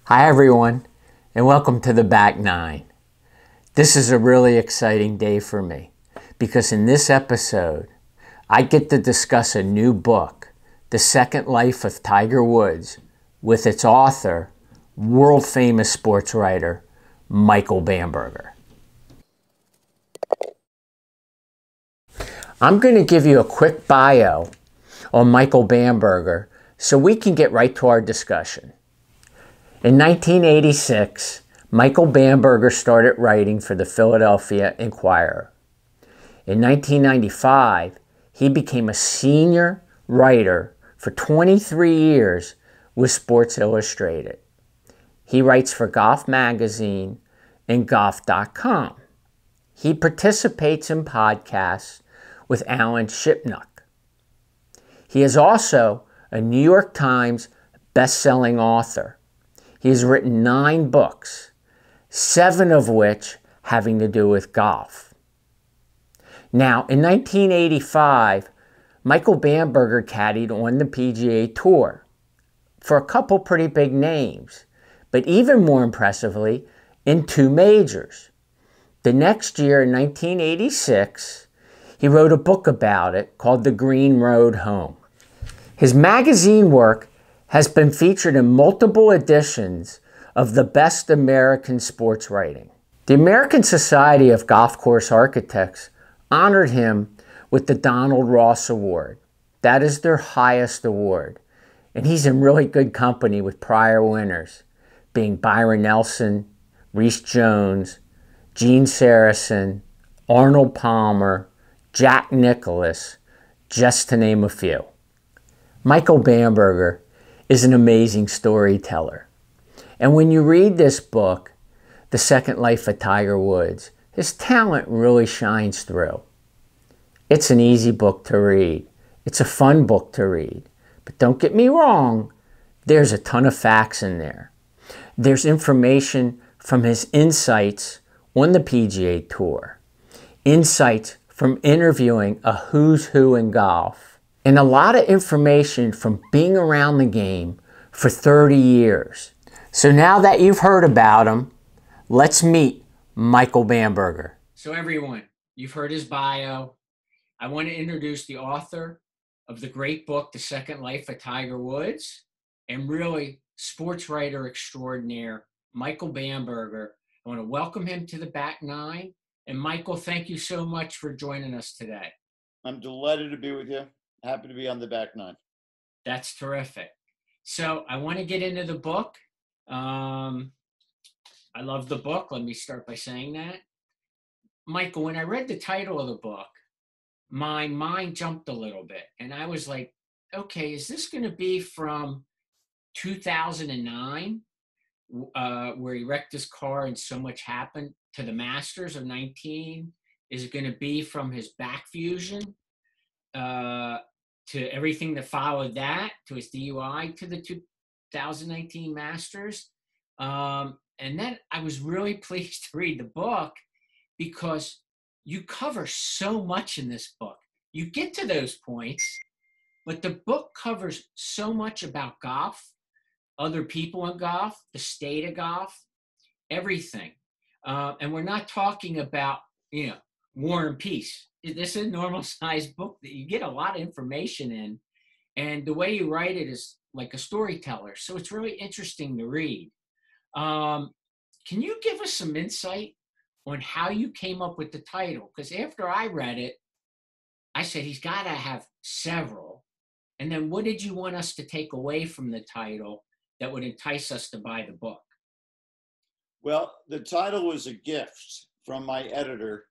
Hi everyone, and welcome to the Back Nine. This is a really exciting day for me because in this episode, I get to discuss a new book, The Second Life of Tiger Woods, with its author, world-famous sports writer, Michael Bamberger. I'm going to give you a quick bio on Michael Bamberger so we can get right to our discussion. In 1986, Michael Bamberger started writing for the Philadelphia Inquirer. In 1995, he became a senior writer for 23 years with Sports Illustrated. He writes for Golf Magazine and Golf.com. He participates in podcasts with Alan Shipnuck. He is also a New York Times best-selling author. He has written 9 books, 7 of which having to do with golf. Now, in 1985, Michael Bamberger caddied on the PGA Tour for a couple pretty big names, but even more impressively, in 2 majors. The next year, in 1986, he wrote a book about it called The Green Road Home. His magazine work has been featured in multiple editions of the best American sports writing. The American Society of Golf Course Architects honored him with the Donald Ross Award. That is their highest award. And he's in really good company with prior winners, being Byron Nelson, Reese Jones, Gene Sarazen, Arnold Palmer, Jack Nicklaus, just to name a few. Michael Bamberger is an amazing storyteller. And when you read this book, The Second Life of Tiger Woods, his talent really shines through. It's an easy book to read. It's a fun book to read. But don't get me wrong, there's a ton of facts in there. There's information from his insights on the PGA Tour, insights from interviewing a who's who in golf, and a lot of information from being around the game for 30 years. So now that you've heard about him, let's meet Michael Bamberger. So everyone, you've heard his bio. I want to introduce the author of the great book, The Second Life of Tiger Woods, and really sports writer extraordinaire, Michael Bamberger. I want to welcome him to the Back Nine. And Michael, thank you so much for joining us today. I'm delighted to be with you. Happy to be on the Back Nine. That's terrific. So I want to get into the book. I love the book. Let me start by saying that. Michael, when I read the title of the book, my mind jumped a little bit. And I was like, okay, is this going to be from 2009, where he wrecked his car and so much happened, to the Masters of 19? Is it going to be from his back fusion? To everything that followed that, to his DUI, to the 2019 Masters. And then I was really pleased to read the book because you cover so much in this book. You get to those points, but the book covers so much about golf, other people in golf, the state of golf, everything. And we're not talking about, War and Peace. This is a normal sized book that you get a lot of information in, and the way you write it is like a storyteller. So it's really interesting to read. Can you give us some insight on how you came up with the title? Because after I read it, I said, he's got to have several. And then what did you want us to take away from the title that would entice us to buy the book? Well, the title was a gift from my editor.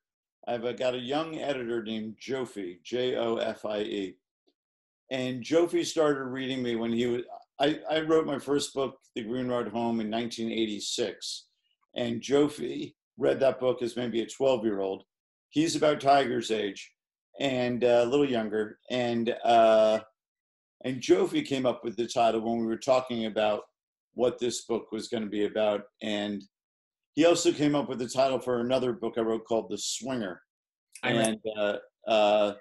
I've got a young editor named Jofi, Jofie. And Jofi started reading me when I wrote my first book, The Green Road Home, in 1986. And Jofi read that book as maybe a 12-year-old. He's about Tiger's age and a little younger. And Jofi came up with the title when we were talking about what this book was going to be about. And he also came up with the title for another book I wrote called The Swinger. And the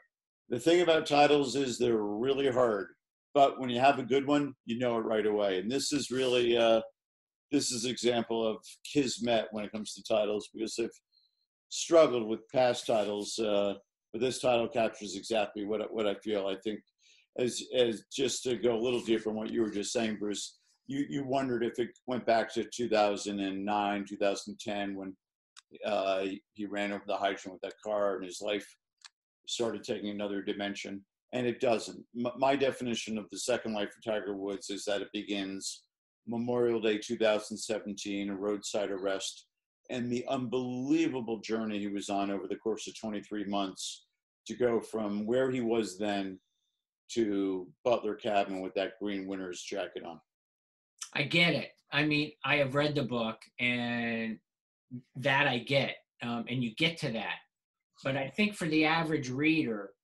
thing about titles is they're really hard, but when you have a good one, you know it right away. And this is really this is an example of kismet when it comes to titles, because they've struggled with past titles, but this title captures exactly what I feel. I think, as just to go a little deeper on what you were just saying, Bruce, you wondered if it went back to 2009, 2010, when he ran over the hydrant with that car and his life started taking another dimension. And it doesn't. My definition of the second life for Tiger Woods is that it begins Memorial Day 2017, a roadside arrest, and the unbelievable journey he was on over the course of 23 months to go from where he was then to Butler Cabin with that green winner's jacket on. I get it. I mean, I have read the book, and that I get, and you get to that. But I think for the average reader,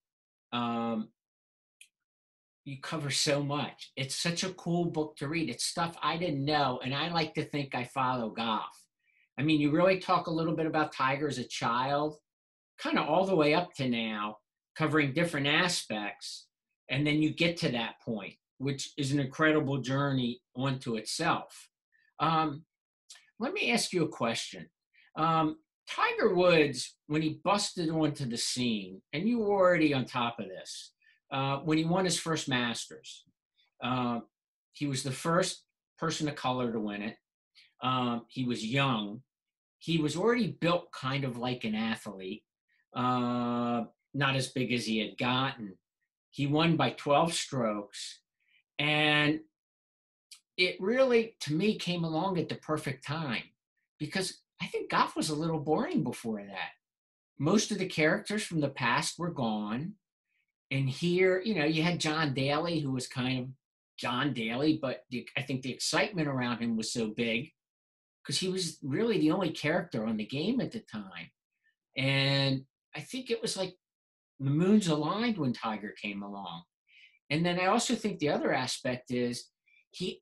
you cover so much. It's such a cool book to read. It's stuff I didn't know, and I like to think I follow golf. I mean, you really talk a little bit about Tiger as a child, kind of all the way up to now, covering different aspects, and then you get to that point, which is an incredible journey onto itself. Let me ask you a question. Tiger Woods, when he busted onto the scene, and you were already on top of this, when he won his first Masters, he was the first person of color to win it. He was young. He was already built kind of like an athlete, not as big as he had gotten. He won by 12 strokes. And it really, to me, came along at the perfect time, because I think golf was a little boring before that. Most of the characters from the past were gone. And here, you know, you had John Daly, who was kind of John Daly, but I think the excitement around him was so big because he was really the only character on the game at the time. And I think it was like the moons aligned when Tiger came along. And then I also think the other aspect is he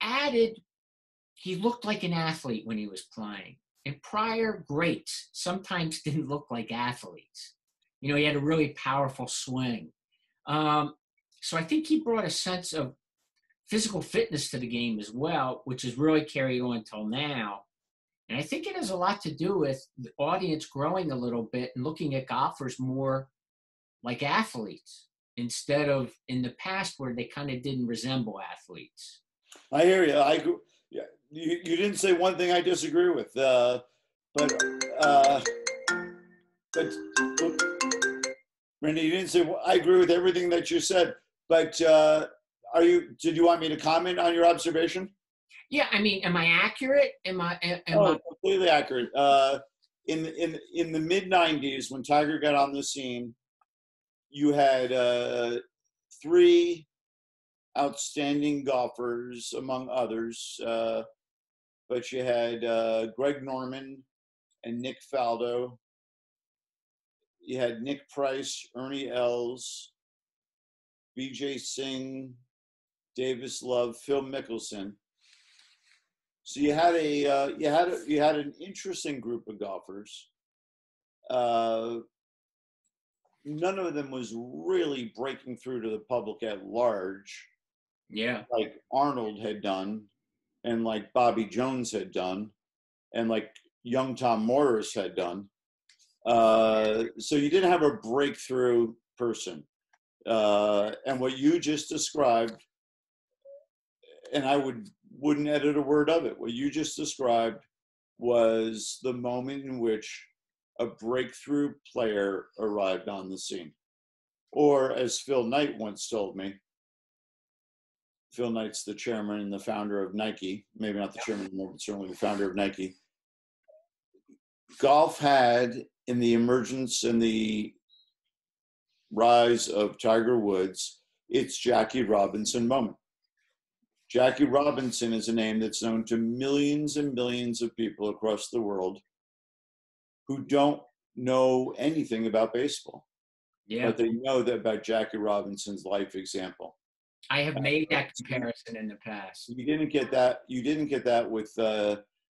looked like an athlete when he was playing. And prior greats sometimes didn't look like athletes. You know, he had a really powerful swing. So I think he brought a sense of physical fitness to the game as well, which has really carried on till now. And I think it has a lot to do with the audience growing a little bit and looking at golfers more like athletes instead of in the past where they kind of didn't resemble athletes. I hear you. I agree. Yeah, you didn't say one thing I disagree with, but Randy, you didn't say. I agree with everything that you said, but did you want me to comment on your observation? Yeah, I mean, am I accurate? Completely accurate. In the mid '90s, when Tiger got on the scene, you had three outstanding golfers, among others, but you had Greg Norman and Nick Faldo. You had Nick Price, Ernie Els, Vijay Singh, Davis Love, Phil Mickelson. So you had an interesting group of golfers. None of them was really breaking through to the public at large. Yeah, like Arnold had done, and like Bobby Jones had done, and like young Tom Morris had done. So you didn't have a breakthrough person. And what you just described, and I wouldn't edit a word of it, what you just described was the moment in which a breakthrough player arrived on the scene. Or as Phil Knight once told me, Phil Knight's the chairman and the founder of Nike, maybe not the chairman anymore, but certainly the founder of Nike. Golf had, in the emergence and the rise of Tiger Woods, its Jackie Robinson moment. Jackie Robinson is a name that's known to millions and millions of people across the world who don't know anything about baseball. Yeah. But they know that about Jackie Robinson's life example. I have made that comparison in the past. You didn't get that. You didn't get that with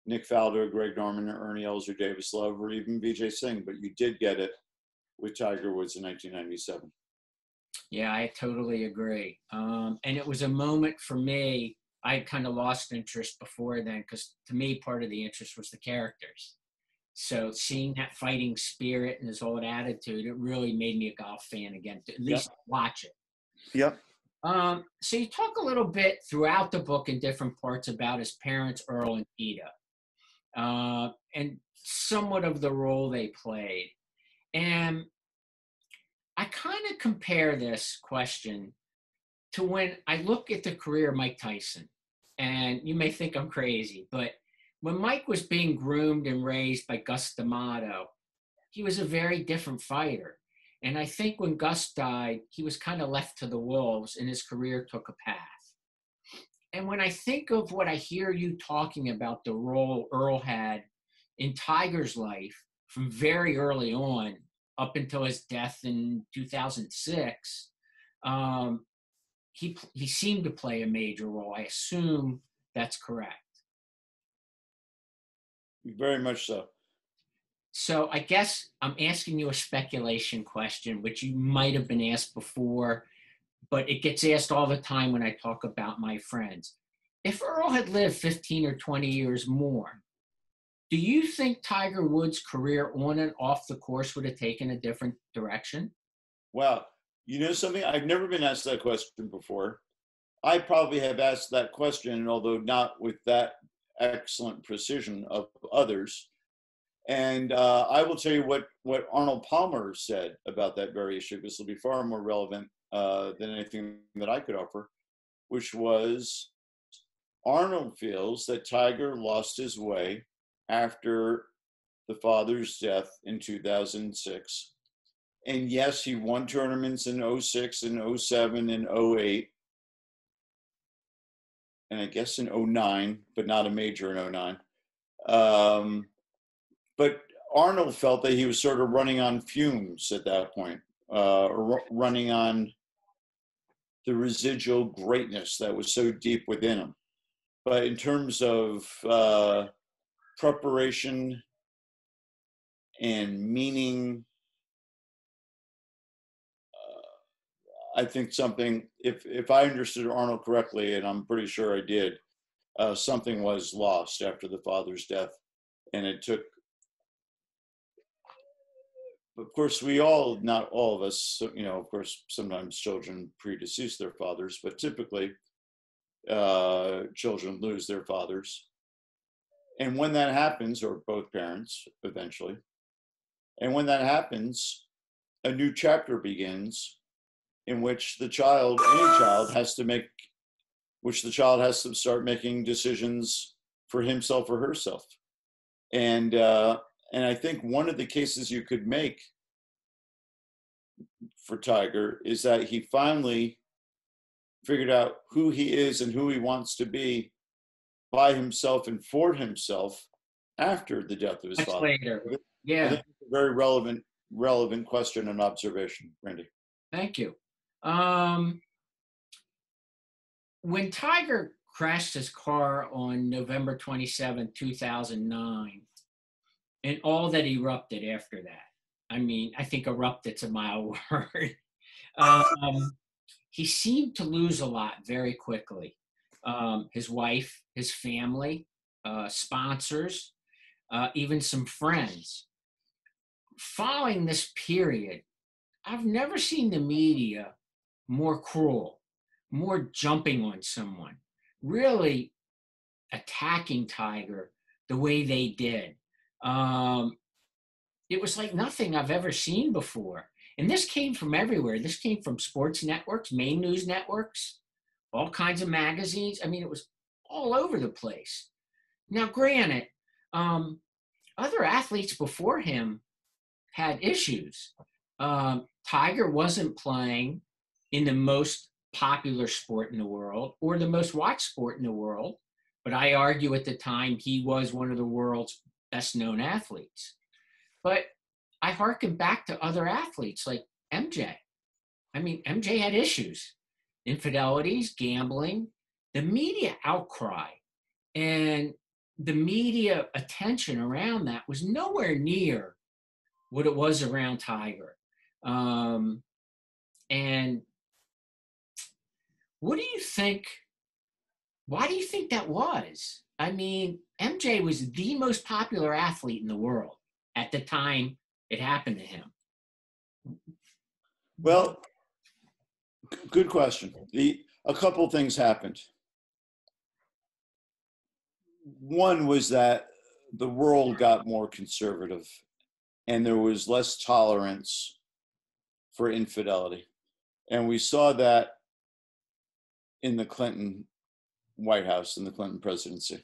Nick Faldo, Greg Norman, or Ernie Els, or Davis Love, or even Vijay Singh, but you did get it with Tiger Woods in 1997. Yeah, I totally agree. And it was a moment for me I kind of lost interest before then, because to me, part of the interest was the characters. So seeing that fighting spirit and his old attitude, it really made me a golf fan again, to at least watch it. Yep. So you talk a little bit throughout the book in different parts about his parents, Earl and Ida, and somewhat of the role they played. And I kind of compare this question to when I look at the career of Mike Tyson. And you may think I'm crazy, but when Mike was being groomed and raised by Gus D'Amato, he was a very different fighter. And I think when Gus died, he was kind of left to the wolves and his career took a path. And when I think of what I hear you talking about, the role Earl had in Tiger's life from very early on up until his death in 2006, he seemed to play a major role. I assume that's correct. Very much so. So I guess I'm asking you a speculation question, which you might have been asked before, but it gets asked all the time when I talk about my friends. If Earl had lived 15 or 20 years more, do you think Tiger Woods' career on and off the course would have taken a different direction? Wow. You know something? I've never been asked that question before. I probably have asked that question, although not with that excellent precision of others. And I will tell you what Arnold Palmer said about that very issue. This will be far more relevant than anything that I could offer, which was Arnold feels that Tiger lost his way after the father's death in 2006. And yes, he won tournaments in 06 and 07 and 08. And I guess in 09, but not a major in 09. But Arnold felt that he was sort of running on fumes at that point, running on the residual greatness that was so deep within him. But in terms of preparation and meaning, I think something, if I understood Arnold correctly, and I'm pretty sure I did, something was lost after the father's death. And it took, of course, we all, not all of us, you know, of course, sometimes children predecease their fathers, but typically children lose their fathers. And when that happens, or both parents eventually, and when that happens, a new chapter begins in which the child, any child, has to make, which the child has to start making decisions for himself or herself. And I think one of the cases you could make for Tiger is that he finally figured out who he is and who he wants to be by himself and for himself after the death of his father. Later. Yeah. I think it's a very relevant question and observation, Randy. Thank you. When Tiger crashed his car on November 27, 2009, and all that erupted after that, I mean, I think erupted's a mild word. He seemed to lose a lot very quickly. His wife, his family, sponsors, even some friends. Following this period, I've never seen the media more cruel, more jumping on someone, really attacking Tiger the way they did. It was like nothing I've ever seen before. And this came from everywhere. This came from sports networks, main news networks, all kinds of magazines. I mean, it was all over the place. Now, granted, other athletes before him had issues. Tiger wasn't playing in the most popular sport in the world or the most watched sport in the world, but I argue at the time he was one of the world's best known athletes. But I hearken back to other athletes like MJ. I mean, MJ had issues, infidelities, gambling, the media outcry, and the media attention around that was nowhere near what it was around Tiger. And what do you think Why do you think that was? I mean, MJ was the most popular athlete in the world at the time it happened to him. Well, good question. A couple things happened. One was that the world got more conservative and there was less tolerance for infidelity. And we saw that in the Clinton White House, in the Clinton presidency.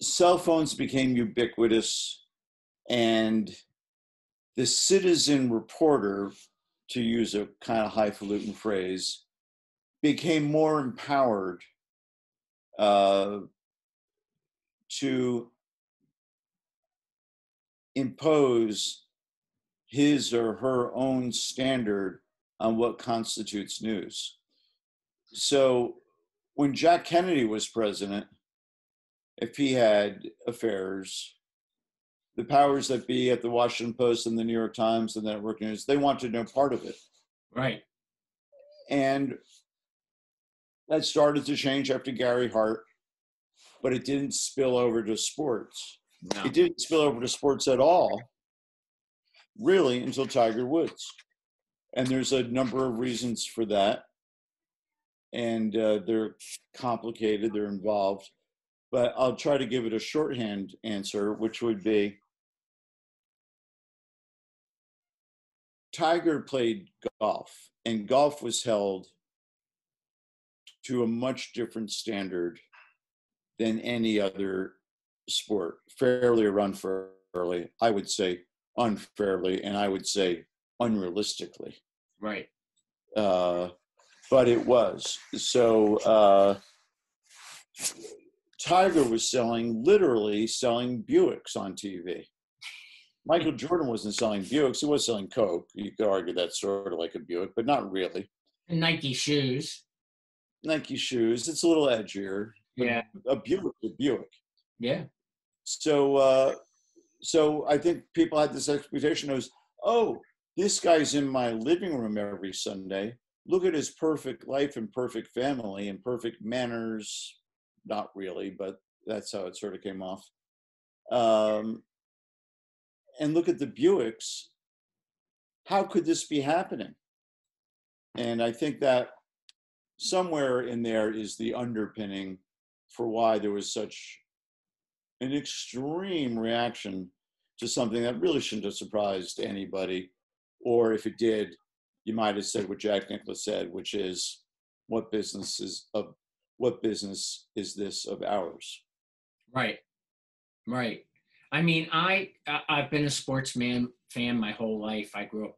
Cell phones became ubiquitous, and the citizen reporter, to use a kind of highfalutin phrase, became more empowered to impose his or her own standard on what constitutes news. So when Jack Kennedy was president, if he had affairs, the powers that be at the Washington Post and the New York Times and the network news, they wanted no part of it. Right. And that started to change after Gary Hart, but it didn't spill over to sports. No. It didn't spill over to sports at all, really, until Tiger Woods. And there's a number of reasons for that. And they're complicated, they're involved. But I'll try to give it a shorthand answer, which would be Tiger played golf, and golf was held to a much different standard than any other sport, fairly or unfairly. I would say unfairly, and I would say unrealistically. Right. But it was. So Tiger was literally selling Buicks on TV. Michael Jordan wasn't selling Buicks. He was selling Coke. You could argue that's sort of like a Buick, but not really. And Nike shoes. Nike shoes. It's a little edgier. Yeah. A Buick. Yeah. So I think people had this expectation of, oh, this guy's in my living room every Sunday. Look at his perfect life and perfect family and perfect manners. Not really, but that's how it sort of came off. And look at the Buicks. How could this be happening? And I think that somewhere in there is the underpinning for why there was such an extreme reaction to something that really shouldn't have surprised anybody. Or if it did, you might have said what Jack Nicklaus said, which is, what business is this of ours? Right. Right. I mean, I've been a sports fan my whole life. I grew up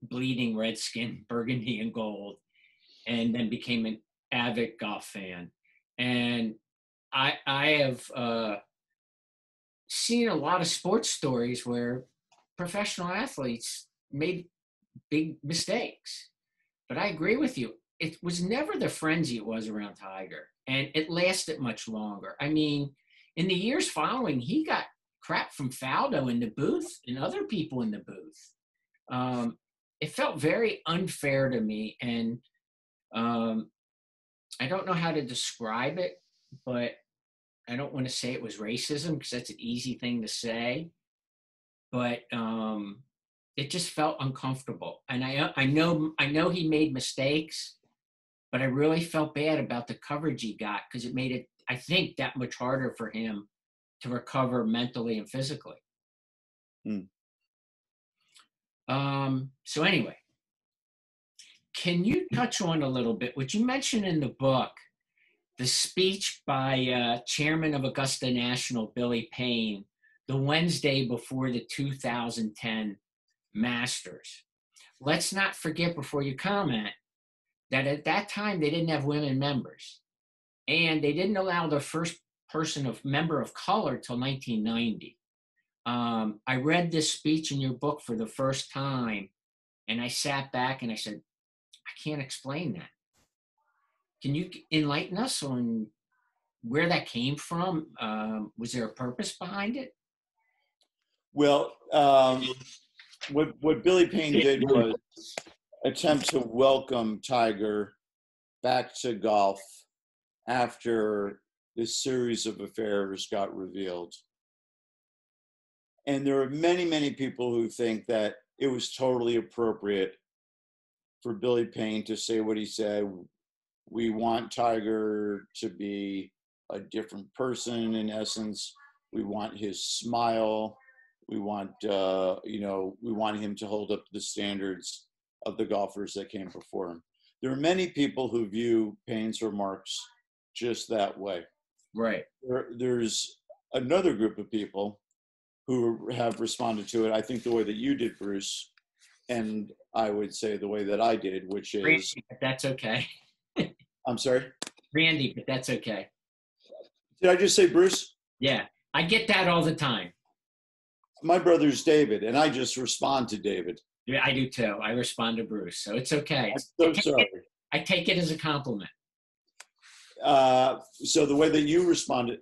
bleeding redskin, burgundy and gold, and then became an avid golf fan. And I have seen a lot of sports stories where professional athletes made big mistakes. But I agree with you. It was never the frenzy it was around Tiger, and it lasted much longer. I mean, in the years following, he got crap from Faldo in the booth and other people in the booth. It felt very unfair to me, and I don't know how to describe it, but I don't want to say it was racism because that's an easy thing to say, but it just felt uncomfortable. And I know he made mistakes, but I really felt bad about the coverage he got because it made it, I think, that much harder for him to recover mentally and physically. So anyway, can you touch on a little bit what you mentioned in the book, the speech by Chairman of Augusta National, Billy Payne, the Wednesday before the 2010 Masters. Let's not forget, before you comment, that at that time they didn't have women members, and they didn't allow the first member of color till 1990. I read this speech in your book for the first time, and I sat back and I said, I can't explain that. Can you enlighten us on where that came from? Was there a purpose behind it? Well, what Billy Payne did was attempt to welcome Tiger back to golf after this series of affairs got revealed. And there are many, many people who think that it was totally appropriate for Billy Payne to say what he said. We want Tiger to be a different person, in essence. We want his smile. We want, we want him to hold up to the standards of the golfers that came before him. There are many people who view Payne's remarks just that way. Right. There's another group of people who have responded to it, I think, the way that you did, Bruce, and I would say the way that I did, which is... Randy, but that's okay. I'm sorry? Randy, but that's okay. Did I just say Bruce? Yeah, I get that all the time. My brother's David, and I just respond to David. Yeah, I do too. I respond to Bruce, so it's okay. I'm so sorry. I take it as a compliment. So the way that you responded,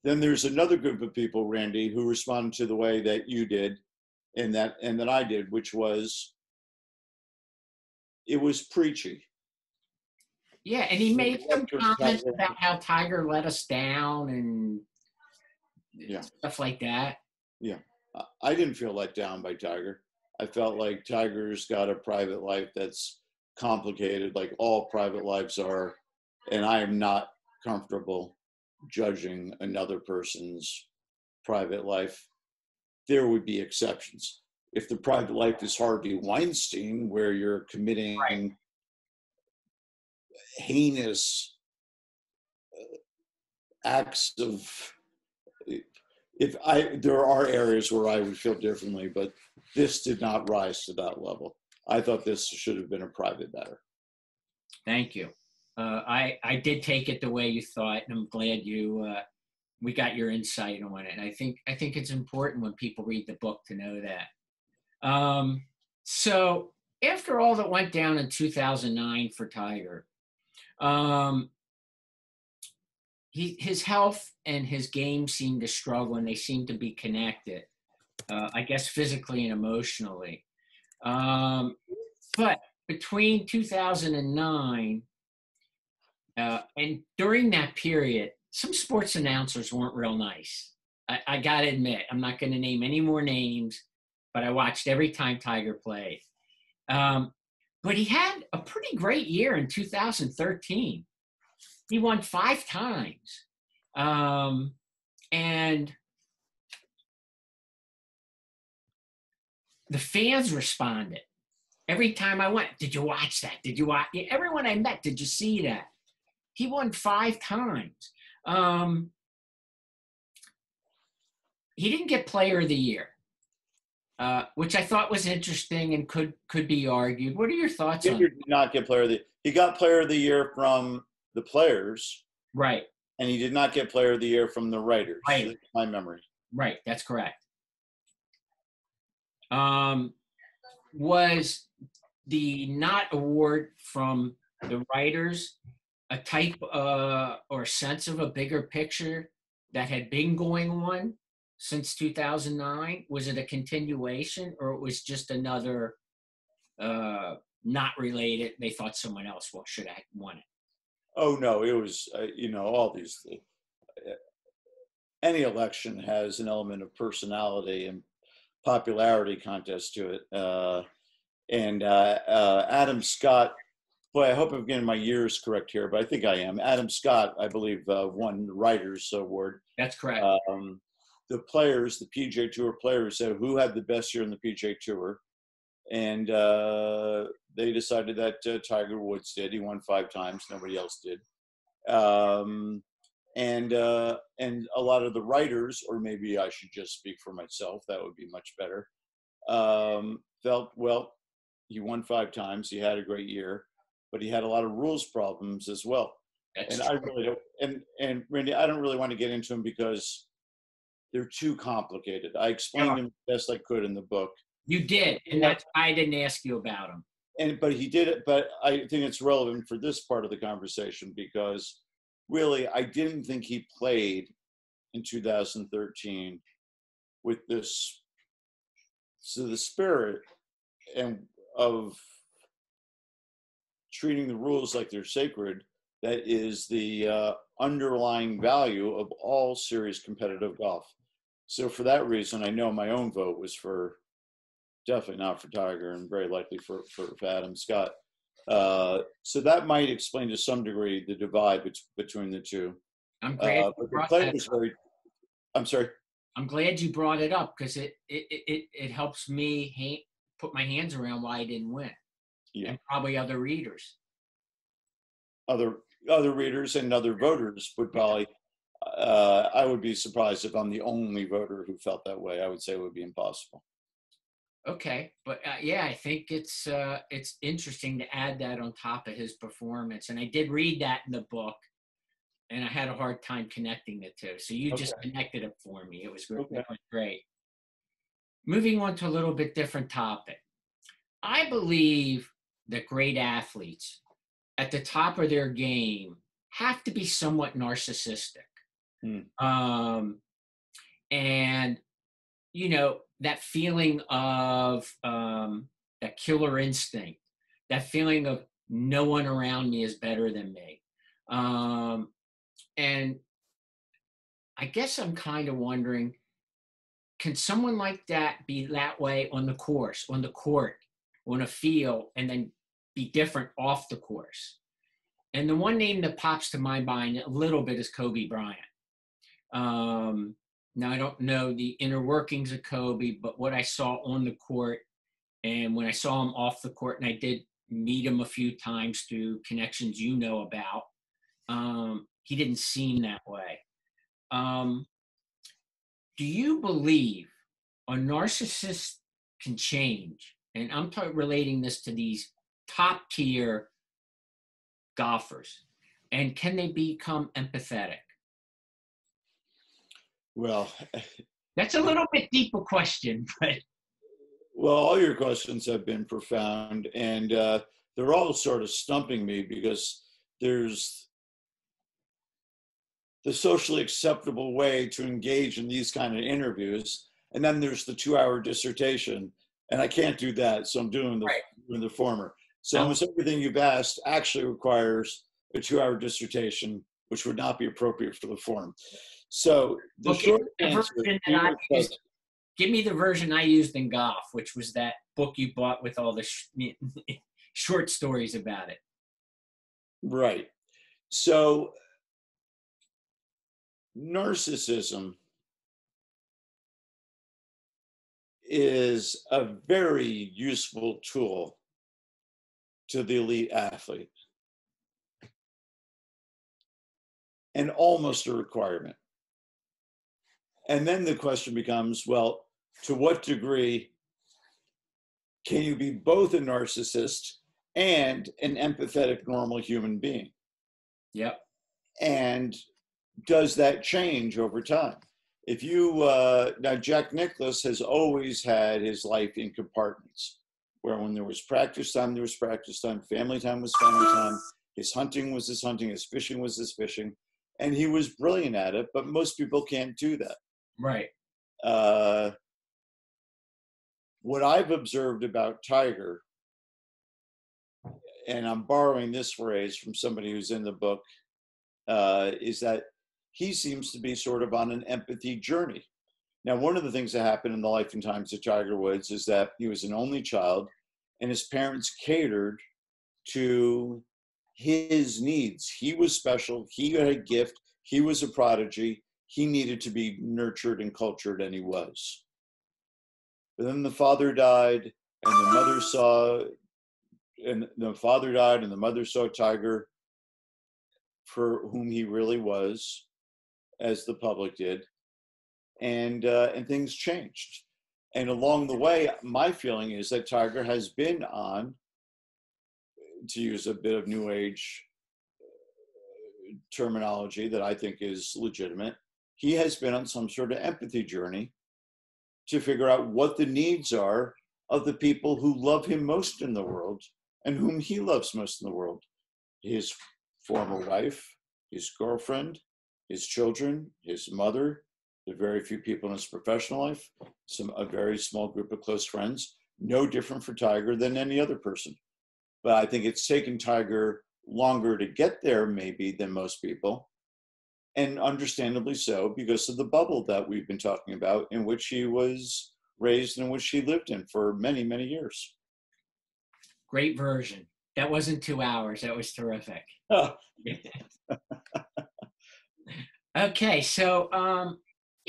then there's another group of people, Randy, who responded to the way that you did and that I did, which was, it was preachy. Yeah, and he made some comments about how Tiger let us down and stuff like that. Yeah, I didn't feel let down by Tiger. I felt like Tiger's got a private life that's complicated, like all private lives are, and I am not comfortable judging another person's private life. There would be exceptions. If the private life is Harvey Weinstein, where you're committing heinous acts of, there are areas where I would feel differently, but this did not rise to that level. I thought this should have been a private matter. Thank you. I did take it the way you thought, and I'm glad we got your insight on it. I think it's important when people read the book to know that. So after all that went down in 2009 for Tiger, his health and his game seemed to struggle, and they seemed to be connected, I guess physically and emotionally. But between 2009 and during that period, some sports announcers weren't real nice. I got to admit, I'm not going to name any more names, but I watched every time Tiger played. But he had a pretty great year in 2013. He won 5 times. And the fans responded. Every time I went, did you watch that? Did you watch? Everyone I met, did you see that? He won 5 times. He didn't get Player of the Year, which I thought was interesting and could be argued. What are your thoughts on it? He did not get Player of the Year. He got Player of the Year from the players. Right. And he did not get Player of the Year from the writers. Right. That's my memory. Right, that's correct. Was the not award from the writers a type or sense of a bigger picture that had been going on since 2009? Was it a continuation, or it was just another not related? They thought someone else should have won it. Oh no, it was all these. Any election has an element of personality and popularity contest to it. Adam Scott, boy, I hope I'm getting my years correct here, but I think I am. Adam Scott, I believe, won the Writers Award. That's correct. The players, the PGA Tour players, said who had the best year in the PGA Tour, and they decided that Tiger Woods did. He won 5 times. Nobody else did. And a lot of the writers, or maybe I should just speak for myself, that would be much better, felt, well, he won 5 times. He had a great year, but he had a lot of rules problems as well. That's and true. I really don't. And Randy, I don't really want to get into them because they're too complicated. I explained them the best I could in the book. You did, and that's why I didn't ask you about him. But he did it. But I think it's relevant for this part of the conversation because really, I didn't think he played in 2013 with this. So the spirit and of treating the rules like they're sacred that is the underlying value of all serious competitive golf. So for that reason, I know my own vote was for, definitely not for Tiger, and very likely for Adam Scott. So that might explain to some degree the divide between the two. I'm glad you But the brought play that was up. very, I'm sorry. I'm glad you brought it up because it helps me put my hands around why I didn't win, Yeah. and probably other readers. Other readers and other voters would probably, I would be surprised if I'm the only voter who felt that way. I would say it would be impossible. Okay, but yeah, I think it's interesting to add that on top of his performance, and I did read that in the book, and I had a hard time connecting the two. So you just connected it for me. It was great. Okay. It was great. Moving on to a little bit different topic. I believe that great athletes at the top of their game have to be somewhat narcissistic. And, you know, that feeling of that killer instinct, that feeling of no one around me is better than me. And I guess I'm kind of wondering, can someone like that be that way on the course, on the court, on a field, and then be different off the course? And the one name that pops to my mind a little bit is Kobe Bryant. Now, I don't know the inner workings of Kobe, but what I saw on the court and when I saw him off the court, and I did meet him a few times through connections you know about, he didn't seem that way. Do you believe a narcissist can change? And I'm relating this to these top tier golfers. And can they become empathetic? Well, that's a little bit deeper question, but. Well, all your questions have been profound, and they're all sort of stumping me because there's the socially acceptable way to engage in these kind of interviews, and then there's the 2-hour dissertation, and I can't do that, so I'm doing the former. So almost everything you've asked actually requires a 2-hour dissertation, which would not be appropriate for the forum. So the short answer. Give me the version I used in golf, which was that book you bought with all the short stories about it. Right. So narcissism is a very useful tool to the elite athlete and almost a requirement. And then the question becomes, well, to what degree can you be both a narcissist and an empathetic, normal human being? Yep. And does that change over time? If you, now Jack Nicklaus has always had his life in compartments, where when there was practice time, there was practice time, family time was family time, his hunting was his hunting, his fishing was his fishing, and he was brilliant at it, but most people can't do that. Right. What I've observed about Tiger, and I'm borrowing this phrase from somebody who's in the book, is that he seems to be sort of on an empathy journey. Now, one of the things that happened in the life and times of Tiger Woods is that he was an only child, and his parents catered to his needs. He was special. He had a gift. He was a prodigy. He needed to be nurtured and cultured, and he was. But then the father died, and the mother saw, and the father died, and the mother saw Tiger for whom he really was, as the public did, and things changed. And along the way, my feeling is that Tiger has been on, to use a bit of new age terminology that I think is legitimate, he has been on some sort of empathy journey to figure out what the needs are of the people who love him most in the world and whom he loves most in the world. His former wife, his girlfriend, his children, his mother, the very few people in his professional life, a very small group of close friends, no different for Tiger than any other person. but I think it's taken Tiger longer to get there maybe than most people. And understandably so, because of the bubble that we've been talking about, in which he was raised and in which he lived in for many, many years. Great version. That wasn't 2 hours. That was terrific. Okay, so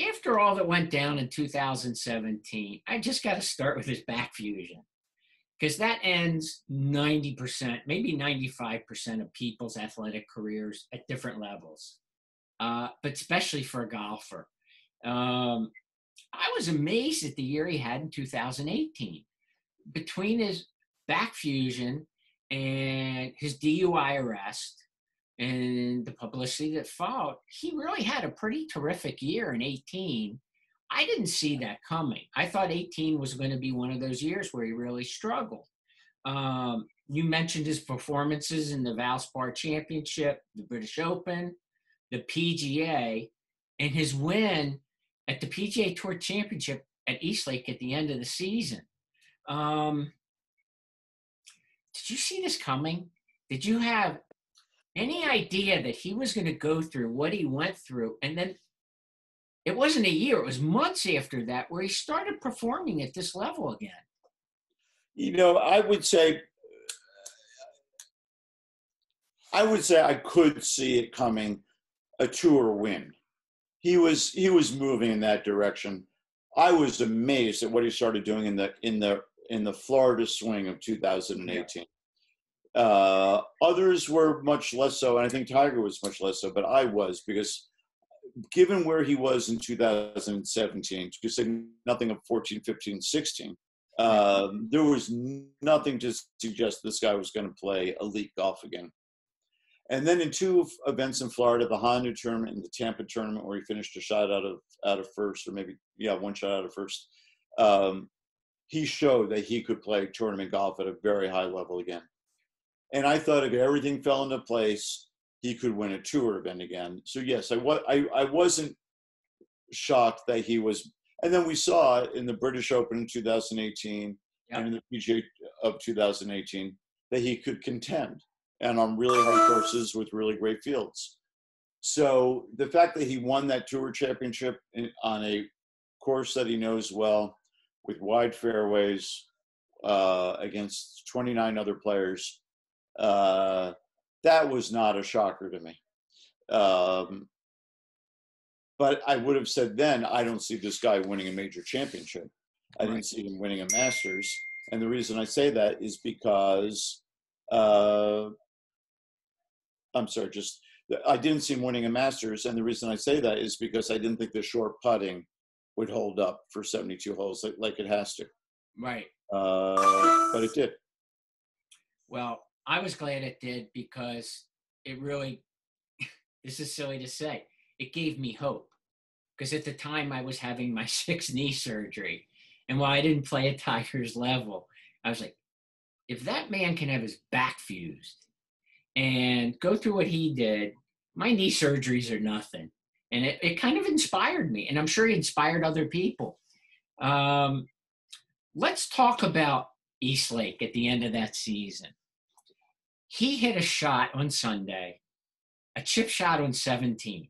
after all that went down in 2017, I just got to start with his back fusion, because that ends 90%, maybe 95% of people's athletic careers at different levels, but especially for a golfer. I was amazed at the year he had in 2018. Between his back fusion and his DUI arrest and the publicity that followed, he really had a pretty terrific year in 18. I didn't see that coming. I thought 18 was going to be one of those years where he really struggled. You mentioned his performances in the Valspar Championship, the British Open, the PGA, and his win at the PGA Tour Championship at Eastlake at the end of the season. Did you see this coming? Did you have any idea that he was going to go through what he went through? And then it wasn't a year, it was months after that where he started performing at this level again. You know, I would say I could see it coming, a tour win. He was moving in that direction. I was amazed at what he started doing in the Florida swing of 2018. Yeah. Others were much less so, and I think Tiger was much less so, but I was, because given where he was in 2017, to say nothing of 14, 15, 16, there was nothing to suggest this guy was going to play elite golf again. And then in two events in Florida, the Honda tournament and the Tampa tournament, where he finished a shot out of first, or maybe, one shot out of first, he showed that he could play tournament golf at a very high level again. And I thought if everything fell into place, he could win a tour event again. So yes, I wasn't shocked that he was. And then we saw in the British Open in 2018 and in the PGA of 2018 that he could contend, and on really hard courses with really great fields. So the fact that he won that tour championship on a course that he knows well, with wide fairways, against 29 other players, that was not a shocker to me. But I would have said then, I don't see this guy winning a major championship. I didn't see him winning a Masters. And the reason I say that is because, I didn't see him winning a Masters. And the reason I say that is because I didn't think the short putting would hold up for 72 holes like it has to. Right. But it did. Well, I was glad it did, because it really, this is silly to say, it gave me hope. Because at the time I was having my 6th knee surgery. And while I didn't play at Tiger's level, I was like, if that man can have his back fused and go through what he did, my knee surgeries are nothing. And it kind of inspired me. And I'm sure he inspired other people. Let's talk about Eastlake at the end of that season. He hit a shot on Sunday, a chip shot on 17.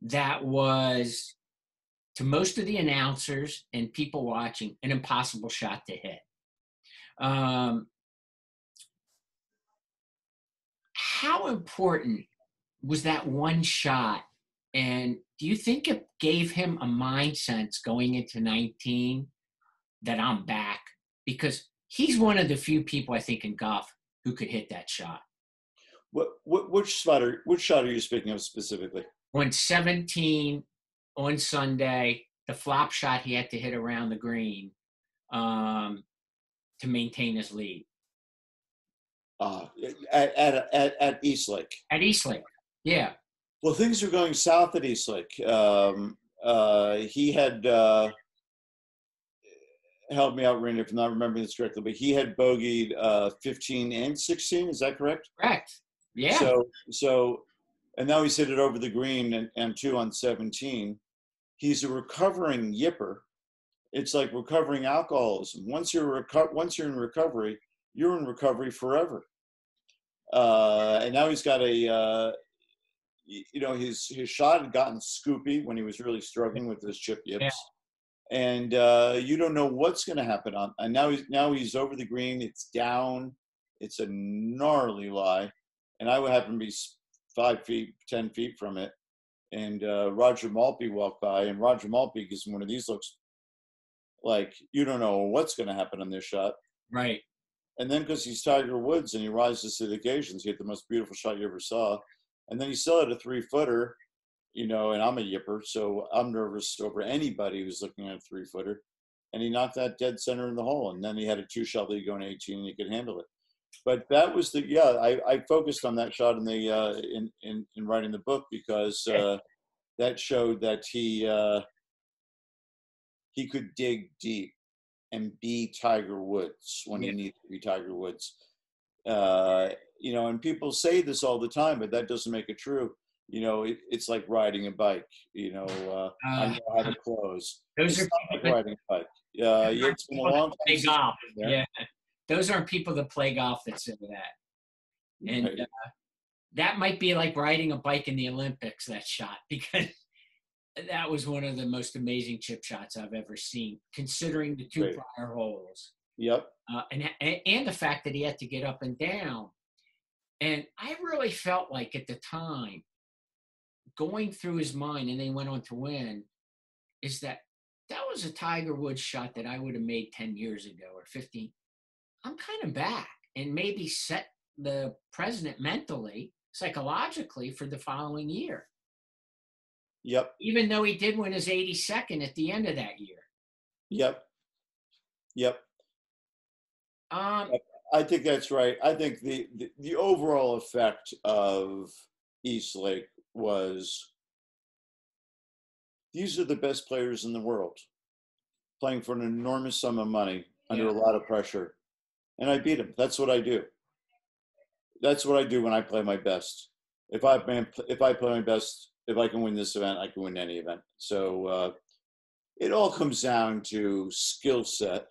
That was, to most of the announcers and people watching, an impossible shot to hit. How important was that one shot? And do you think it gave him a mindset going into 19 that I'm back? Because he's one of the few people I think in golf who could hit that shot. Which shot are you speaking of specifically? On 17 on Sunday, the flop shot he had to hit around the green to maintain his lead. At Eastlake. At Eastlake, yeah. Well, things were going south at Eastlake. He had help me out, Randy, if I'm not remembering this correctly, but he had bogeyed 15 and 16. Is that correct? Correct. Yeah. So, and now he's hit it over the green and 2 on 17. He's a recovering yipper. It's like recovering alcoholism. Once you're in recovery, you're in recovery forever. And now he's got his shot had gotten scoopy when he was really struggling with those chip Yeah. yips. And you don't know what's going to happen and now he's over the green. It's down. It's a gnarly lie. And I would happen to be 5 feet, 10 feet from it. And Roger Maltby walked by, and Roger Maltby gives him one of these looks like, you don't know what's going to happen on this shot. Right. And then because he's Tiger Woods and he rises to the occasions, he hit the most beautiful shot you ever saw. And then he still had a 3-footer, and I'm a yipper, so I'm nervous over anybody who's looking at a 3-footer. And he knocked that dead center in the hole. And then he had a 2-shot lead going 18, and he could handle it. But that was I focused on that shot in the in writing the book because that showed that he could dig deep and be Tiger Woods when he needed to be Tiger Woods. And people say this all the time, but that doesn't make it true. It's like riding a bike. I know how to close. Those it's are not like riding a bike. It's been a long time since golf. Yeah. Those aren't people that play golf that say that. And Right. That might be like riding a bike in the Olympics, that shot, because that was one of the most amazing chip shots I've ever seen, considering the two prior holes. Yep. And the fact that he had to get up and down. And I really felt like at the time, going through his mind, and then he went on to win, is that was a Tiger Woods shot that I would have made 10 years ago or 15. I'm kind of back and maybe set the president mentally, psychologically for the following year. Yep. Even though he did win his 82nd at the end of that year. Yep. I think that's right. I think the overall effect of Eastlake was these are the best players in the world playing for an enormous sum of money under a lot of pressure. And I beat them. That's what I do. That's what I do when I play my best. If I play my best, if I can win this event, I can win any event. So it all comes down to skill set,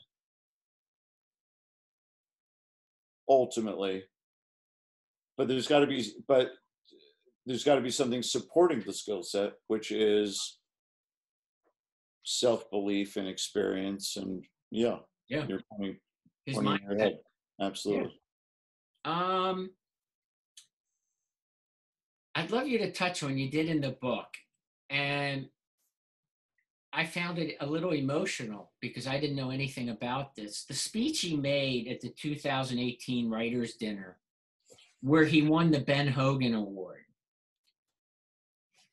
ultimately. But there's got to be something supporting the skill set, which is self-belief and experience, and you're pointing in your head. Absolutely. I'd love you to touch on, you did in the book, and I found it a little emotional because I didn't know anything about this. The speech he made at the 2018 Writers' Dinner, where he won the Ben Hogan Award.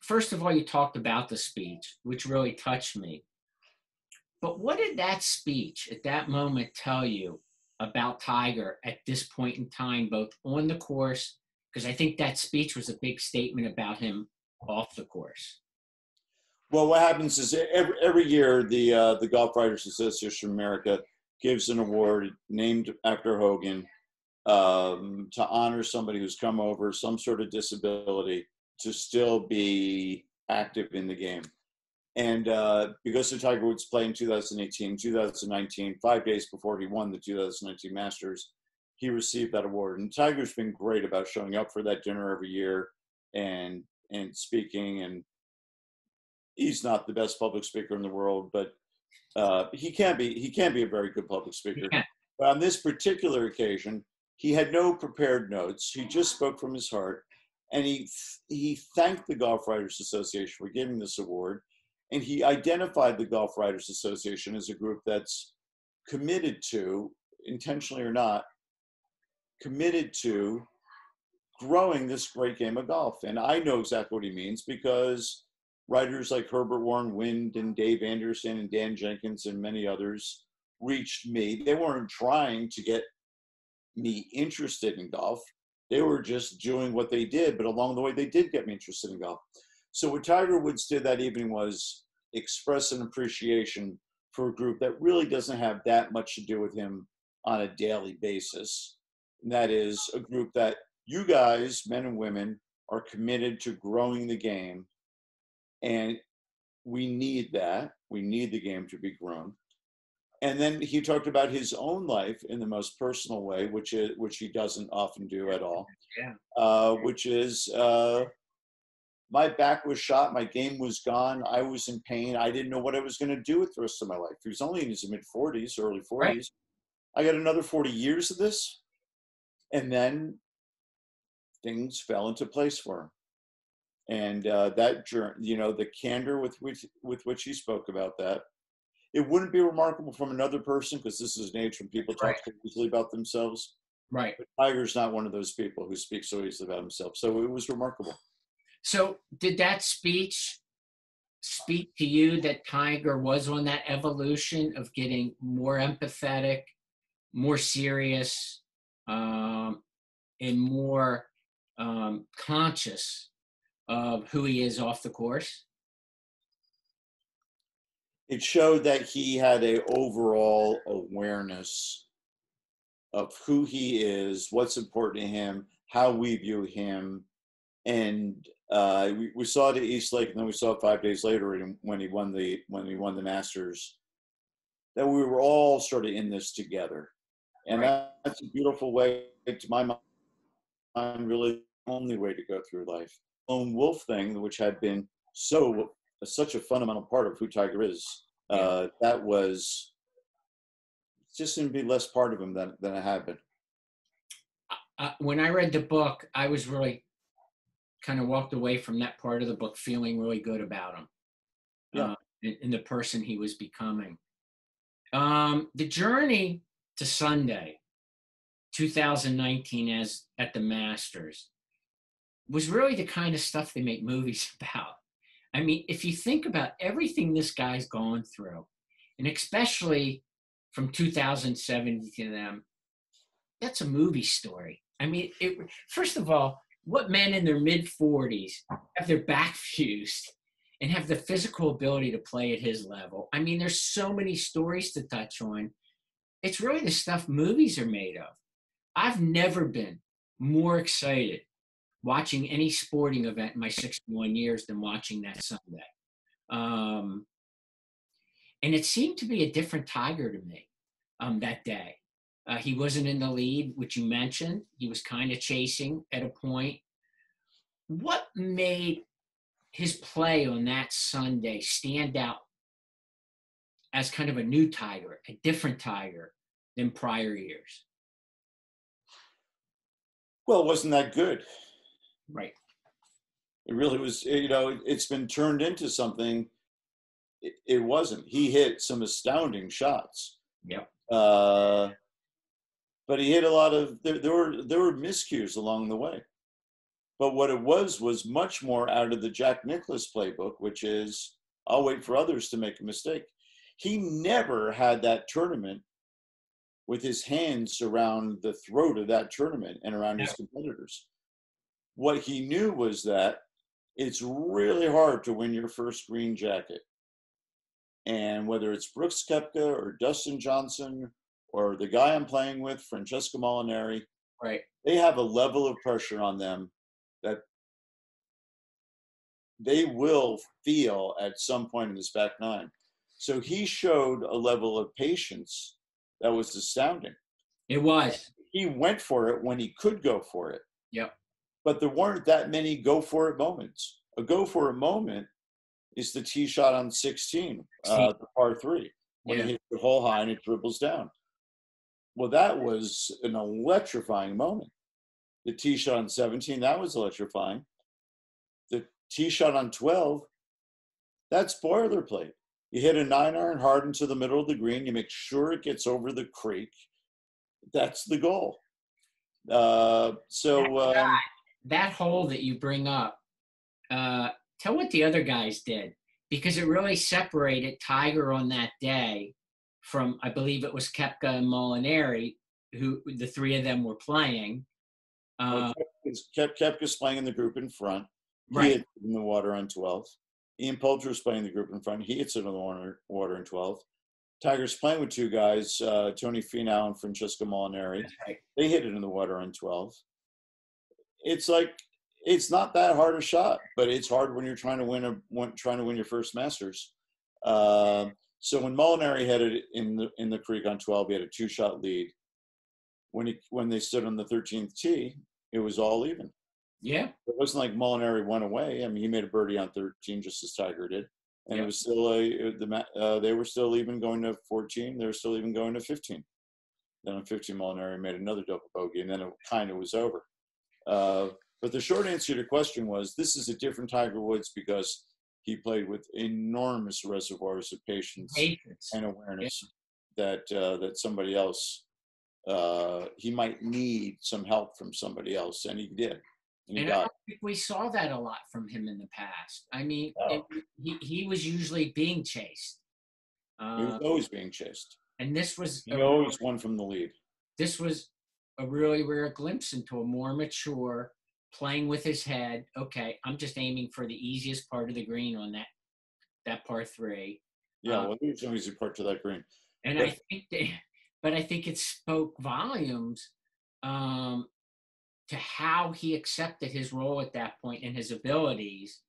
First of all, you talked about the speech, which really touched me. But what did that speech at that moment tell you about Tiger at this point in time, both on the course, because I think that speech was a big statement about him off the course? Well, what happens is every year the Golf Writers Association of America gives an award named after Hogan to honor somebody who's come over some sort of disability to still be active in the game. And because of Tiger Woods' play in 2018, 2019, 5 days before he won the 2019 Masters, he received that award. And Tiger's been great about showing up for that dinner every year and speaking. And he's not the best public speaker in the world, but he can be a very good public speaker. Yeah. But on this particular occasion, he had no prepared notes. He just spoke from his heart, and he thanked the Golf Writers Association for giving this award, and he identified the Golf Writers Association as a group that's committed to, intentionally or not, committed to growing this great game of golf. And I know exactly what he means because writers like Herbert Warren Wind and Dave Anderson and Dan Jenkins and many others reached me. They weren't trying to get me interested in golf. They were just doing what they did, but along the way, they did get me interested in golf. So what Tiger Woods did that evening was express an appreciation for a group that really doesn't have that much to do with him on a daily basis. And that is a group that you guys, men and women, are committed to growing the game. And we need that. We need the game to be grown. And then he talked about his own life in the most personal way, which he doesn't often do at all. Yeah. Which is my back was shot, my game was gone, I was in pain, I didn't know what I was going to do with the rest of my life. He was only in his mid 40s, early 40s. Right. I got another 40 years of this, and then things fell into place for him. And that journey, you know, the candor with which he spoke about that, it wouldn't be remarkable from another person, because this is an age when people talk so easily about themselves. Right. But Tiger's not one of those people who speaks so easily about himself. So it was remarkable. So did that speech speak to you that Tiger was on that evolution of getting more empathetic, more serious, and more conscious of who he is off the course? It showed that he had a overall awareness of who he is, what's important to him, how we view him. And we saw it at East Lake, and then we saw it 5 days later when he won the Masters, that we were all sort of in this together. And that's a beautiful way, to my mind, really the only way to go through life. Lone wolf thing, which had been such a fundamental part of who Tiger is, that was just going to be less part of him than it had been. When I read the book, I was really kind of walked away from that part of the book feeling really good about him. Yeah. And the person he was becoming. The journey to Sunday, 2019, as at the Masters, was really the kind of stuff they make movies about. I mean, if you think about everything this guy's gone through, and especially from 2007 to them, that's a movie story. I mean, first of all, what men in their mid-40s have their back fused and have the physical ability to play at his level? I mean, there's so many stories to touch on. It's really the stuff movies are made of. I've never been more excited watching any sporting event in my 61 years than watching that Sunday. And it seemed to be a different Tiger to me that day. He wasn't in the lead, which you mentioned. He was kind of chasing at a point. What made his play on that Sunday stand out as kind of a new Tiger, a different Tiger than prior years? Well, it wasn't that good. Right. It really was, you know, it's been turned into something it wasn't. He hit some astounding shots. Yep. But he hit a lot of, there were miscues along the way. But what it was much more out of the Jack Nicklaus playbook, which is, I'll wait for others to make a mistake. He never had that tournament with his hands around the throat of that tournament and around his competitors. What he knew was that it's really hard to win your first green jacket. And whether it's Brooks Koepka or Dustin Johnson or the guy I'm playing with, Francesco Molinari, right, they have a level of pressure on them that they will feel at some point in this back nine. So he showed a level of patience that was astounding. It was. He went for it when he could go for it. Yep. But there weren't that many go for it moments. A go for it moment is the tee shot on 16, the par 3, when he hits the hole high and it dribbles down. Well, that was an electrifying moment. The tee shot on 17, that was electrifying. The tee shot on 12, that's boilerplate. You hit a 9-iron hard into the middle of the green. You make sure it gets over the creek. That's the goal. That hole that you bring up, tell what the other guys did, because it really separated Tiger on that day from, I believe it was Koepka and Molinari, who the three of them were playing. Koepka's playing in the group in front. He hits it in the water on 12. Ian Poulter's playing the group in front. He hits it in the water in 12. Tiger's playing with two guys, Tony Finau and Francesco Molinari. Right. They hit it in the water on 12. It's like, it's not that hard a shot, but it's hard when you're trying to win your first Masters. So when Molinari had it in the creek on 12, he had a 2-shot lead. When they stood on the 13th tee, it was all even. Yeah. It wasn't like Molinari went away. I mean, he made a birdie on 13 just as Tiger did, and Yeah. it was still they were still even going to 14. They were still even going to 15. Then on 15, Molinari made another double bogey, and then it kind of was over. But the short answer to your question was, this is a different Tiger Woods because he played with enormous reservoirs of patience and awareness that somebody else, he might need some help from somebody else, and he did. And I don't think we saw that a lot from him in the past. I mean, he was usually being chased. He was always being chased. And this was... He always won from the lead. This was a really rare glimpse into a more mature, playing with his head. Okay, I'm just aiming for the easiest part of the green on that par 3. Yeah, well, there's no easy part to that green. And I think it spoke volumes to how he accepted his role at that point and his abilities,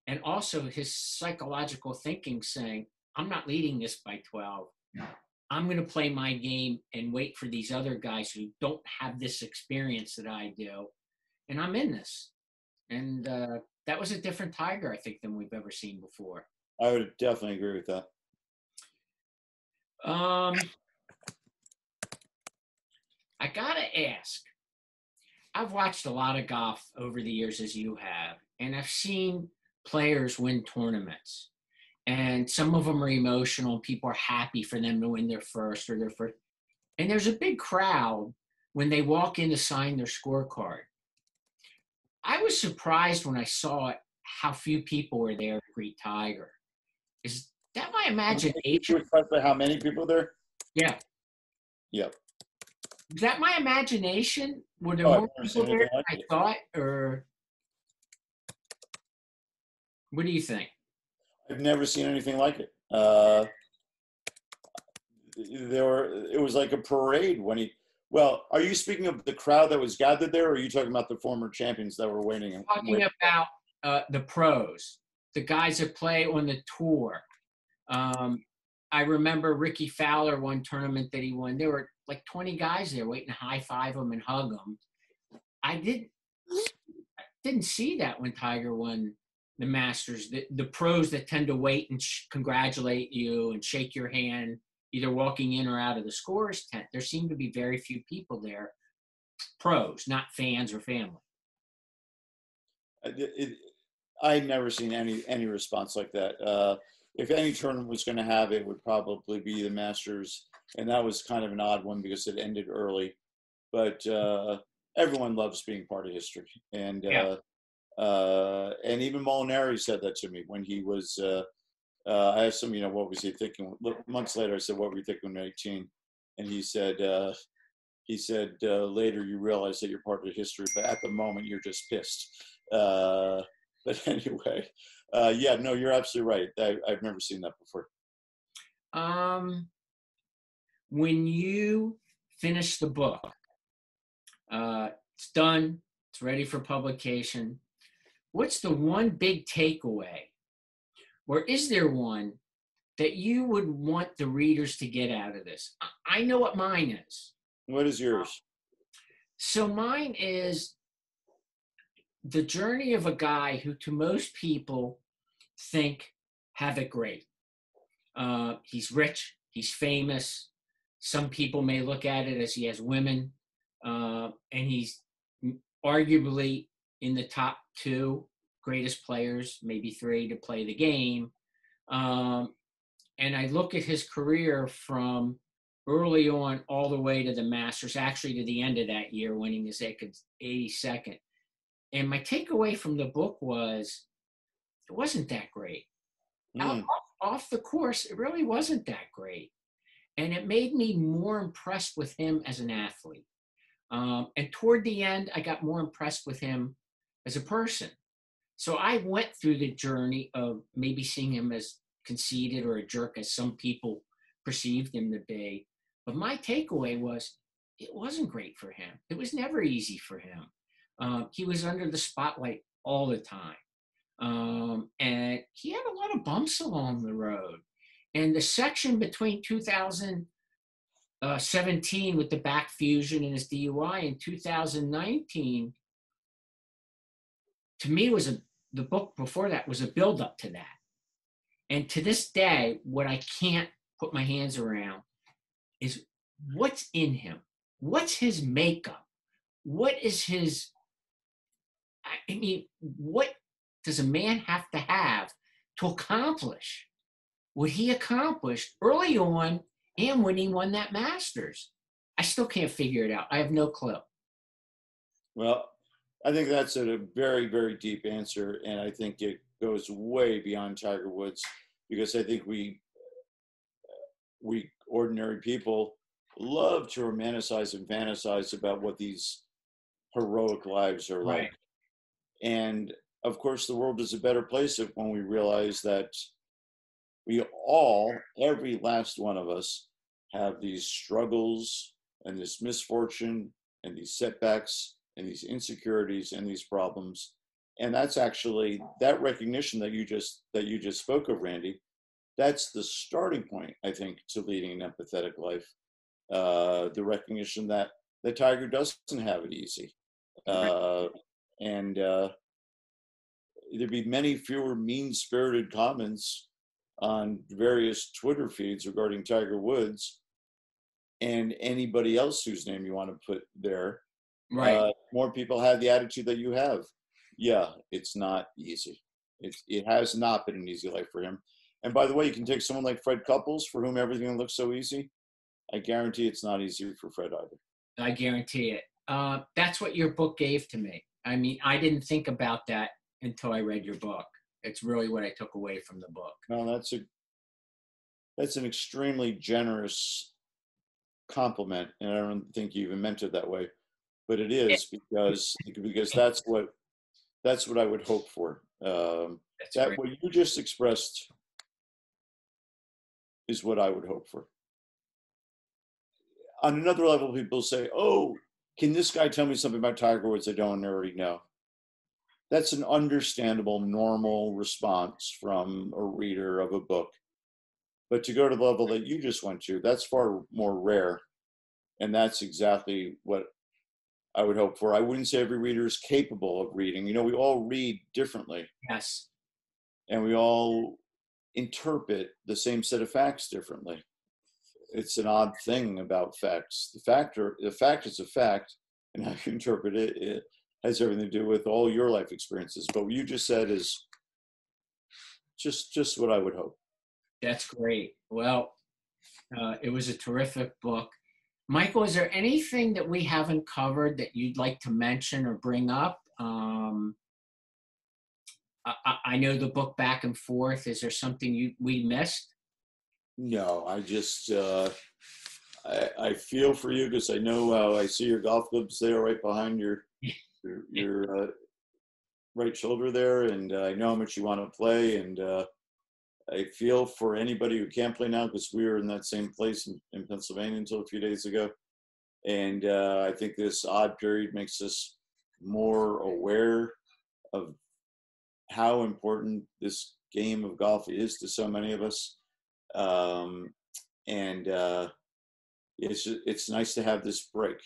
and also his psychological thinking, saying, I'm not leading this by 12. I'm going to play my game and wait for these other guys who don't have this experience that I do, and I'm in this. And that was a different Tiger, I think, than we've ever seen before. I would definitely agree with that. I gotta ask, I've watched a lot of golf over the years, as you have, and I've seen players win tournaments. And some of them are emotional. People are happy for them to win their first. And there's a big crowd when they walk in to sign their scorecard. I was surprised when I saw it, how few people were there to greet Tiger. Is that my imagination? How many people there? Yeah. Yep. Is that my imagination? Were there more people there than I thought? Or what do you think? I've never seen anything like it. It was like a parade when he. Well, are you speaking of the crowd that was gathered there, or are you talking about the former champions that were waiting? I'm talking about the pros, the guys that play on the tour. I remember Ricky Fowler, one tournament that he won. There were like 20 guys there waiting to high five him and hug him. I didn't see that when Tiger won the Masters. The pros that tend to wait and congratulate you and shake your hand, either walking in or out of the scorer's tent. There seemed to be very few people there, pros, not fans or family. I'd never seen any response like that. If any tournament was going to have it, would probably be the Masters, and that was kind of an odd one because it ended early. But everyone loves being part of history, and even Molinari said that to me when he was. I asked him, what was he thinking? Months later, I said, "What were you thinking when 18?" And he said, "Later you realize that you're part of history, but at the moment you're just pissed." But anyway, no, you're absolutely right. I've never seen that before. When you finish the book, it's done, it's ready for publication. What's the one big takeaway? Or is there one that you would want the readers to get out of this? I know what mine is. What is yours? So mine is the journey of a guy who, to most people, think have it great. He's rich, he's famous. Some people may look at it as he has women, and he's arguably in the top 2 greatest players, maybe 3 to play the game. And I look at his career from early on all the way to the Masters, actually to the end of that year, winning his 82nd. And my takeaway from the book was, it wasn't that great. Off the course, it really wasn't that great. And it made me more impressed with him as an athlete. And toward the end, I got more impressed with him as a person. So I went through the journey of maybe seeing him as conceited or a jerk, as some people perceived him to be. But my takeaway was, it wasn't great for him. It was never easy for him. He was under the spotlight all the time. And he had a lot of bumps along the road. And the section between 2017 with the back fusion and his DUI and 2019, to me, the book before that was a build-up to that. And to this day, what I can't put my hands around is what's in him. What's his makeup? What is his, I mean, what does a man have to accomplish what he accomplished early on and when he won that Masters? I still can't figure it out. I have no clue. Well, I think that's a very, very deep answer. And I think it goes way beyond Tiger Woods, because I think we ordinary people love to romanticize and fantasize about what these heroic lives are like. And of course, the world is a better place when we realize that we all, every last one of us, have these struggles and this misfortune and these setbacks and these insecurities and these problems. And that's actually that recognition that you just spoke of, Randy. That's the starting point, I think, to leading an empathetic life. The recognition that the Tiger doesn't have it easy. And there'd be many fewer mean-spirited comments on various Twitter feeds regarding Tiger Woods and anybody else whose name you want to put there. Right. More people have the attitude that you have. Yeah, it's not easy. It has not been an easy life for him. And by the way, you can take someone like Fred Couples, for whom everything looks so easy. I guarantee it's not easy for Fred either. I guarantee it. That's what your book gave to me. I mean, I didn't think about that until I read your book. It's really what I took away from the book. No, that's an extremely generous compliment, and I don't think you even meant it that way, but it is, because that's what I would hope for. That what you just expressed is what I would hope for. On another level, people say, "Oh, can this guy tell me something about Tiger Woods I don't already know?" That's an understandable, normal response from a reader of a book. But to go to the level that you just went to, that's far more rare. And that's exactly what I would hope for. I wouldn't say every reader is capable of reading. You know, we all read differently. Yes. And we all interpret the same set of facts differently. It's an odd thing about facts. The fact is a fact, and how you interpret it has everything to do with all your life experiences. But what you just said is just what I would hope. That's great. Well, it was a terrific book. Michael, is there anything that we haven't covered that you'd like to mention or bring up? I know the book Back and Forth. Is there something we missed? No, I just I feel for you, because I know I see your golf clubs there right behind your right shoulder there, and I know how much you want to play, and I feel for anybody who can't play now, because we were in that same place in Pennsylvania until a few days ago. And I think this odd period makes us more aware of how important this game of golf is to so many of us. It's nice to have this break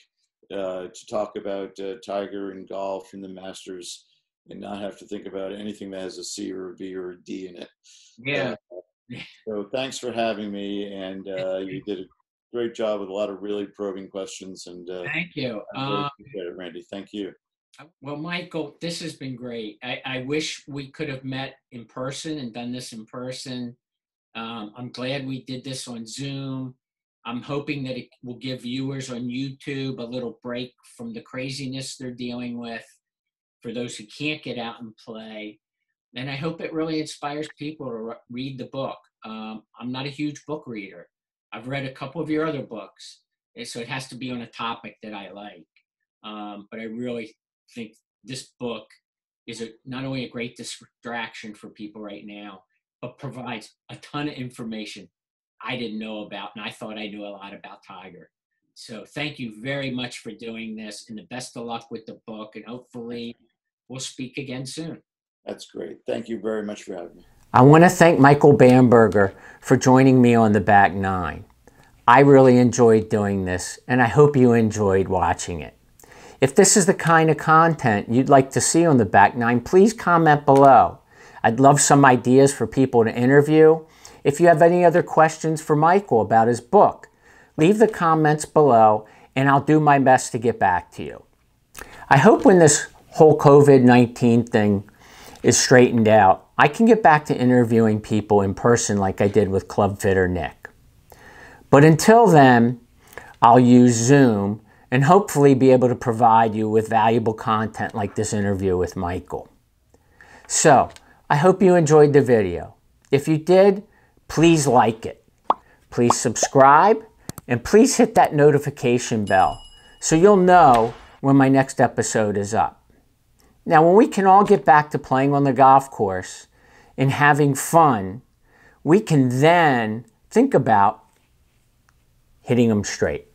to talk about Tiger and golf and the Masters, and not have to think about anything that has a C or a B or a D in it. Yeah. So thanks for having me, and you did a great job with a lot of really probing questions. And thank you. I really appreciate it, Randy. Thank you. Well, Michael, this has been great. I wish we could have met in person and done this in person. I'm glad we did this on Zoom. I'm hoping that it will give viewers on YouTube a little break from the craziness they're dealing with, for those who can't get out and play. And I hope it really inspires people to read the book. I'm not a huge book reader. I've read a couple of your other books, so it has to be on a topic that I like. But I really think this book is not only a great distraction for people right now, but provides a ton of information I didn't know about, and I thought I knew a lot about Tiger. So thank you very much for doing this, and the best of luck with the book, and hopefully we'll speak again soon. That's great. Thank you very much for having me. I want to thank Michael Bamberger for joining me on the back nine. I really enjoyed doing this, and I hope you enjoyed watching it. If this is the kind of content you'd like to see on the back nine, please comment below. I'd love some ideas for people to interview. If you have any other questions for Michael about his book, leave the comments below, and I'll do my best to get back to you. I hope when this whole COVID-19 thing is straightened out, I can get back to interviewing people in person like I did with Club Fitter Nick. But until then, I'll use Zoom and hopefully be able to provide you with valuable content like this interview with Michael. So, I hope you enjoyed the video. If you did, please like it. Please subscribe, and please hit that notification bell so you'll know when my next episode is up. Now, when we can all get back to playing on the golf course and having fun, we can then think about hitting them straight.